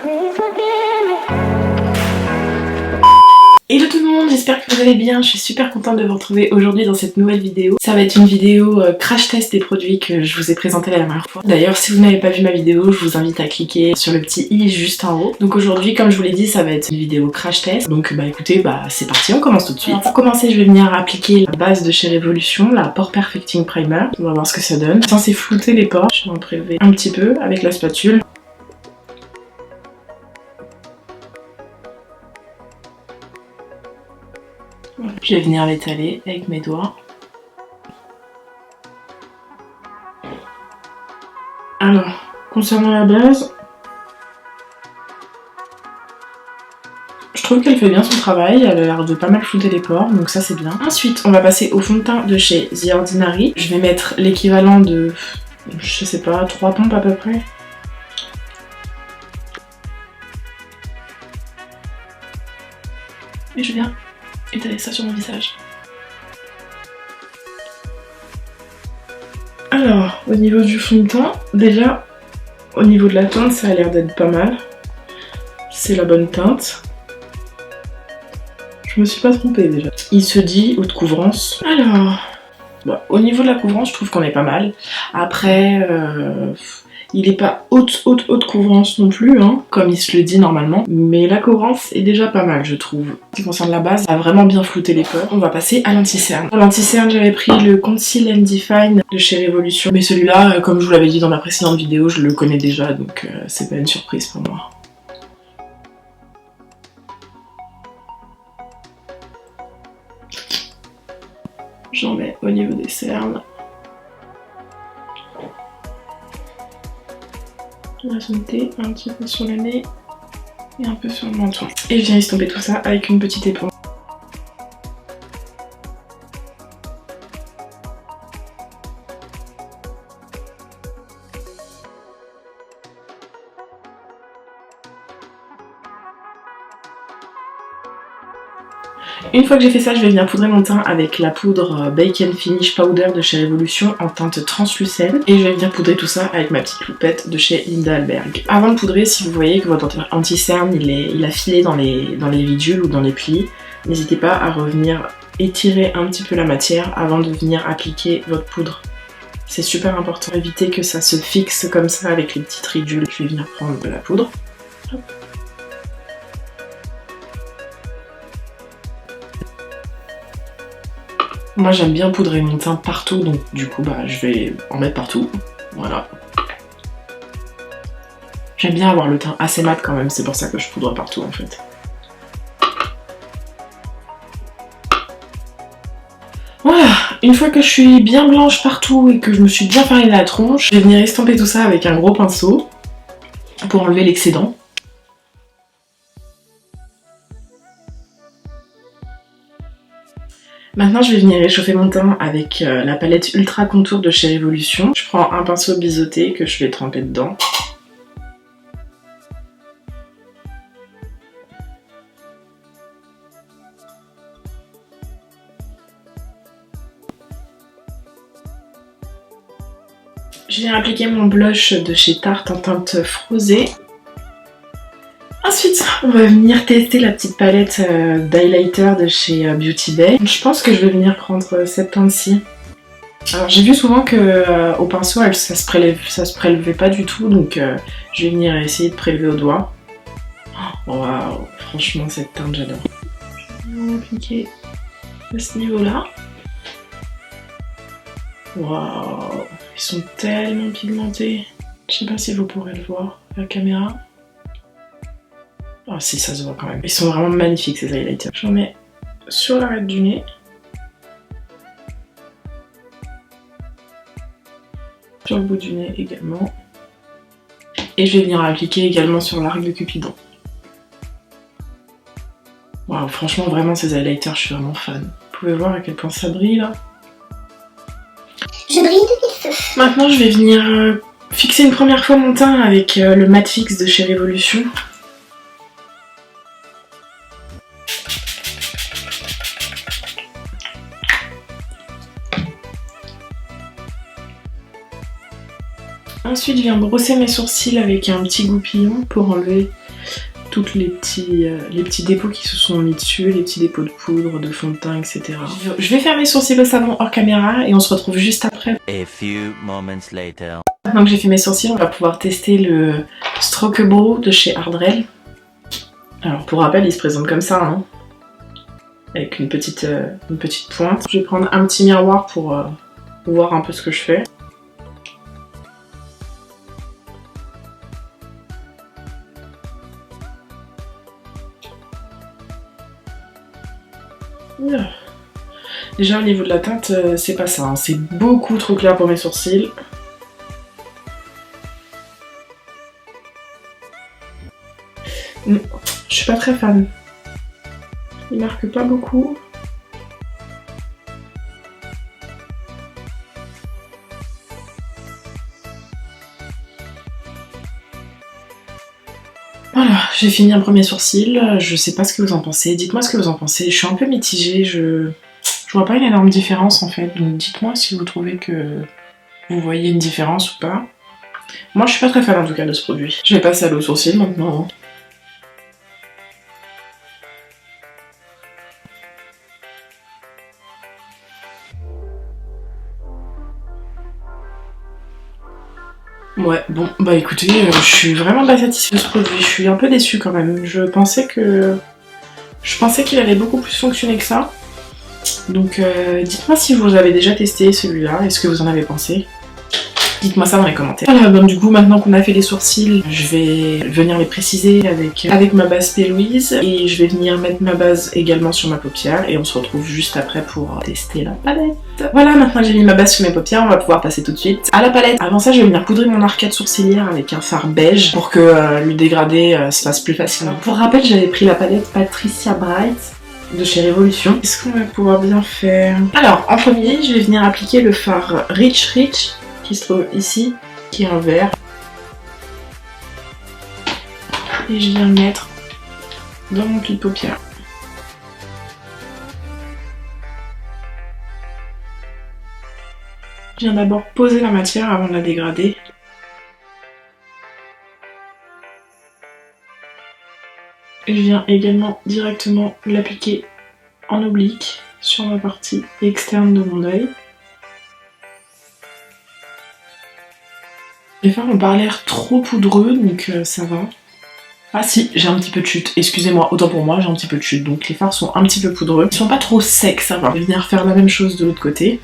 Hello tout le monde, j'espère que vous allez bien, je suis super contente de vous retrouver aujourd'hui dans cette nouvelle vidéo. Ça va être une vidéo crash test des produits que je vous ai présentés la dernière fois. D'ailleurs, si vous n'avez pas vu ma vidéo, je vous invite à cliquer sur le petit i juste en haut. Donc aujourd'hui, comme je vous l'ai dit, ça va être une vidéo crash test. Donc écoutez, c'est parti, on commence tout de suite. Alors, pour commencer, je vais venir appliquer la base de chez Révolution, la Pore Perfecting Primer. On va voir ce que ça donne. Censé flouter les pores, je vais en prélever un petit peu avec la spatule. Je vais venir l'étaler avec mes doigts. Alors, concernant la base, je trouve qu'elle fait bien son travail, elle a l'air de pas mal flouter les pores, donc ça c'est bien. Ensuite, on va passer au fond de teint de chez The Ordinary. Je vais mettre l'équivalent de, je sais pas, 3 pompes à peu près. Et je viens étaler ça sur mon visage. Alors, au niveau du fond de teint, déjà, au niveau de la teinte, ça a l'air d'être pas mal. C'est la bonne teinte. Je me suis pas trompée déjà. Il se dit haute couvrance. Alors, au niveau de la couvrance, je trouve qu'on est pas mal. Après, il est pas haute couvrance non plus, hein, comme il se le dit normalement. Mais la couvrance est déjà pas mal, je trouve. En ce qui concerne la base, ça a vraiment bien flouté les pores. On va passer à l'anti-cerne. Pour l'anti-cerne, j'avais pris le Conceal and Define de chez Révolution. Mais celui-là, comme je vous l'avais dit dans ma précédente vidéo, je le connais déjà, donc c'est pas une surprise pour moi. J'en mets au niveau des cernes. On va se monter un petit peu sur le nez et un peu sur le menton. Et je viens estomper tout ça avec une petite éponge. Une fois que j'ai fait ça, je vais venir poudrer mon teint avec la poudre Bake & Finish Powder de chez Révolution en teinte translucide. Et je vais venir poudrer tout ça avec ma petite loupette de chez Linda Alberg. Avant de poudrer, si vous voyez que votre anti-cerne il a filé dans les ridules ou dans les plis, n'hésitez pas à revenir étirer un petit peu la matière avant de venir appliquer votre poudre. C'est super important, éviter que ça se fixe comme ça avec les petites ridules. Je vais venir prendre de la poudre. Hop. Moi j'aime bien poudrer mon teint partout, donc du coup je vais en mettre partout, voilà. J'aime bien avoir le teint assez mat quand même, c'est pour ça que je poudre partout en fait. Voilà, une fois que je suis bien blanche partout et que je me suis bien fariné la tronche, je vais venir estomper tout ça avec un gros pinceau pour enlever l'excédent. Maintenant, je vais venir réchauffer mon teint avec la palette Ultra Contour de chez Révolution. Je prends un pinceau biseauté que je vais tremper dedans. Je viens appliquer mon blush de chez Tarte en teinte Frosée. Ensuite, on va venir tester la petite palette d'highlighter de chez Beauty Bay. Je pense que je vais venir prendre cette teinte-ci. Alors j'ai vu souvent que au pinceau, ça se prélevait pas du tout, donc je vais venir essayer de prélever au doigt. Waouh, franchement cette teinte j'adore. Je vais appliquer à ce niveau-là. Waouh, ils sont tellement pigmentés. Je sais pas si vous pourrez le voir à la caméra. Ah si, ça se voit quand même. Ils sont vraiment magnifiques ces highlighters. J'en mets sur l'arête du nez. Sur le bout du nez également. Et je vais venir appliquer également sur l'arc de Cupidon. Waouh, franchement vraiment ces highlighters, je suis vraiment fan. Vous pouvez voir à quel point ça brille là. Je brille de mille feux. Maintenant je vais venir fixer une première fois mon teint avec le Matte Fix de chez Révolution. Ensuite, je viens brosser mes sourcils avec un petit goupillon pour enlever toutes les petits dépôts qui se sont mis dessus, les petits dépôts de poudre, de fond de teint, etc. Je vais faire mes sourcils au savon hors caméra et on se retrouve juste après. A few moments later. Maintenant que j'ai fait mes sourcils, on va pouvoir tester le Stroke Brow de chez Ardrel. Alors pour rappel, il se présente comme ça, hein, avec une petite pointe. Je vais prendre un petit miroir pour voir un peu ce que je fais. Déjà au niveau de la teinte, c'est pas ça, hein. C'est beaucoup trop clair pour mes sourcils. Je suis pas très fan. Il marque pas beaucoup. Voilà, j'ai fini un premier sourcil. Je sais pas ce que vous en pensez. Dites-moi ce que vous en pensez. Je suis un peu mitigée. Je vois pas une énorme différence en fait. Donc dites-moi si vous trouvez que vous voyez une différence ou pas. Moi je suis pas très fan en tout cas de ce produit. Je vais passer à l'eau sourcil maintenant. Ouais, bon, bah écoutez, je suis vraiment pas satisfaite de ce produit, je suis un peu déçue quand même. Je pensais qu'il allait beaucoup plus fonctionner que ça. Donc dites-moi si vous avez déjà testé celui-là, est-ce que vous en avez pensé? Dites-moi ça dans les commentaires. Voilà, bon du coup maintenant qu'on a fait les sourcils, je vais venir les préciser avec ma base P. Louise et je vais venir mettre ma base également sur ma paupière et on se retrouve juste après pour tester la palette. Voilà, maintenant que j'ai mis ma base sur mes paupières, on va pouvoir passer tout de suite à la palette. Avant ça, je vais venir poudrer mon arcade sourcilière avec un fard beige pour que le dégradé se fasse plus facilement. Pour rappel, j'avais pris la palette Patricia Bright de chez Révolution. Qu'est-ce qu'on va pouvoir bien faire? Alors, en premier, je vais venir appliquer le fard Rich qui se trouve ici, qui est un vert. Et je viens le mettre dans mon pli de paupière. Je viens d'abord poser la matière avant de la dégrader. Et je viens également directement l'appliquer en oblique sur la partie externe de mon œil. Les fards n'ont pas l'air trop poudreux, donc ça va. Ah si, j'ai un petit peu de chute. Excusez-moi, autant pour moi, j'ai un petit peu de chute. Donc les fards sont un petit peu poudreux. Ils sont pas trop secs, ça va. Je vais venir faire la même chose de l'autre côté.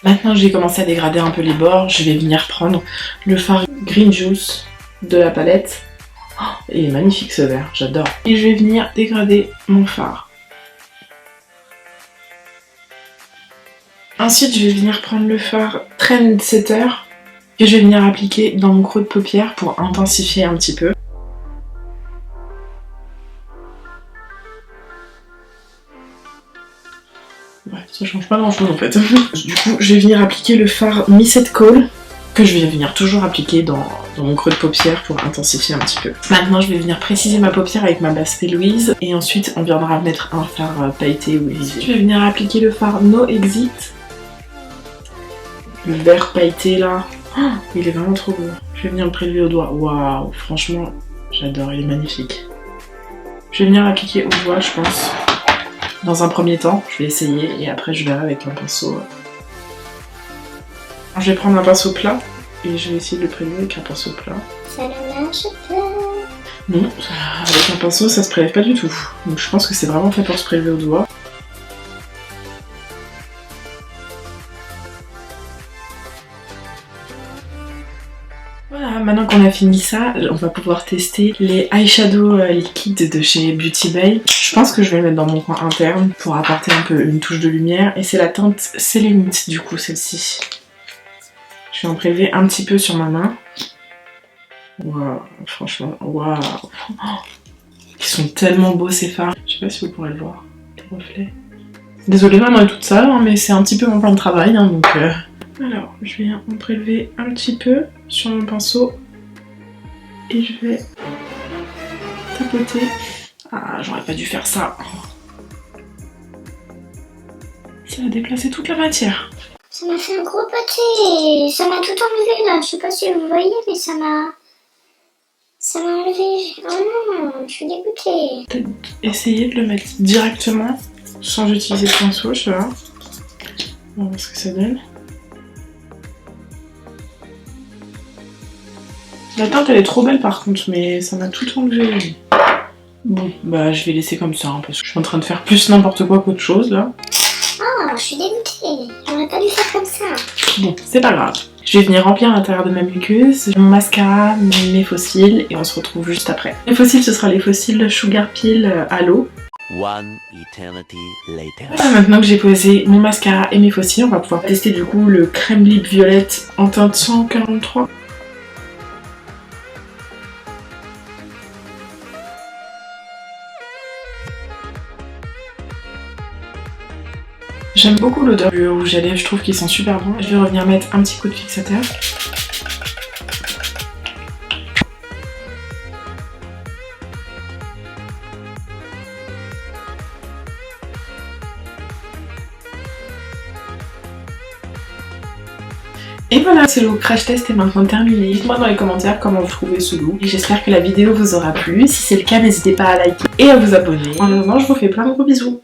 Maintenant j'ai commencé à dégrader un peu les bords. Je vais venir prendre le fard Green Juice de la palette. Oh, il est magnifique ce vert, j'adore. Et je vais venir dégrader mon fard. Ensuite, je vais venir prendre le fard Trendsetter que je vais venir appliquer dans mon creux de paupière pour intensifier un petit peu. Ouais, ça change pas grand chose en fait. Du coup, je vais venir appliquer le fard Missed Call que je vais venir toujours appliquer dans mon creux de paupière pour intensifier un petit peu. Maintenant, je vais venir préciser ma paupière avec ma base P. Louise et ensuite on viendra mettre un fard pailleté ou irisé. Je vais venir appliquer le fard No Exit. Le vert pailleté là, oh, il est vraiment trop beau. Je vais venir le prélever au doigt. Waouh, franchement, j'adore, il est magnifique. Je vais venir l'appliquer au doigt, je pense. Dans un premier temps, je vais essayer et après je verrai avec un pinceau. Je vais prendre un pinceau plat et je vais essayer de le prélever avec un pinceau plat. Ça ne marche pas. Non, avec un pinceau ça se prélève pas du tout. Donc je pense que c'est vraiment fait pour se prélever au doigt. Voilà, maintenant qu'on a fini ça, on va pouvoir tester les eyeshadows liquides de chez Beauty Bay. Je pense que je vais le mettre dans mon coin interne pour apporter un peu une touche de lumière. Et c'est la teinte Sélénite du coup, celle-ci. Je vais en prélever un petit peu sur ma main. Waouh, franchement, waouh. Ils sont tellement beaux ces fards. Je sais pas si vous pourrez le voir, le reflet. Désolée, ma main est toute sale, hein, mais c'est un petit peu mon plan de travail, hein, donc... Alors, je viens en prélever un petit peu sur mon pinceau et je vais tapoter. Ah, j'aurais pas dû faire ça. Ça a déplacé toute la matière. Ça m'a fait un gros pâté. Ça m'a tout enlevé là. Je sais pas si vous voyez, mais ça m'a enlevé. Oh non, je suis dégoûtée. Peut-être essayer de le mettre directement sans utiliser de pinceau, je sais pas. On va voir ce que ça donne. La teinte elle est trop belle par contre, mais ça m'a tout enlevé. Bon, bah je vais laisser comme ça, hein, parce que je suis en train de faire plus n'importe quoi qu'autre chose là. Oh, je suis dégoûtée. J'aurais pas dû faire comme ça. Bon, c'est pas grave. Je vais venir remplir l'intérieur de ma muqueuse, mon mascara, mes faux cils, et on se retrouve juste après. Les faux cils, ce sera les faux cils Sugar Peel à l'eau. One eternity later. Voilà, maintenant que j'ai posé mon mascara et mes faux cils, on va pouvoir tester du coup le crème lip violette en teinte 143. J'aime beaucoup l'odeur du rouge à lèvres, je trouve qu'il sent super bon. Je vais revenir mettre un petit coup de fixateur. Et voilà, ce look crash test est maintenant terminé. Dites-moi dans les commentaires comment vous trouvez ce look. Et j'espère que la vidéo vous aura plu. Si c'est le cas, n'hésitez pas à liker et à vous abonner. En attendant, je vous fais plein de gros bisous.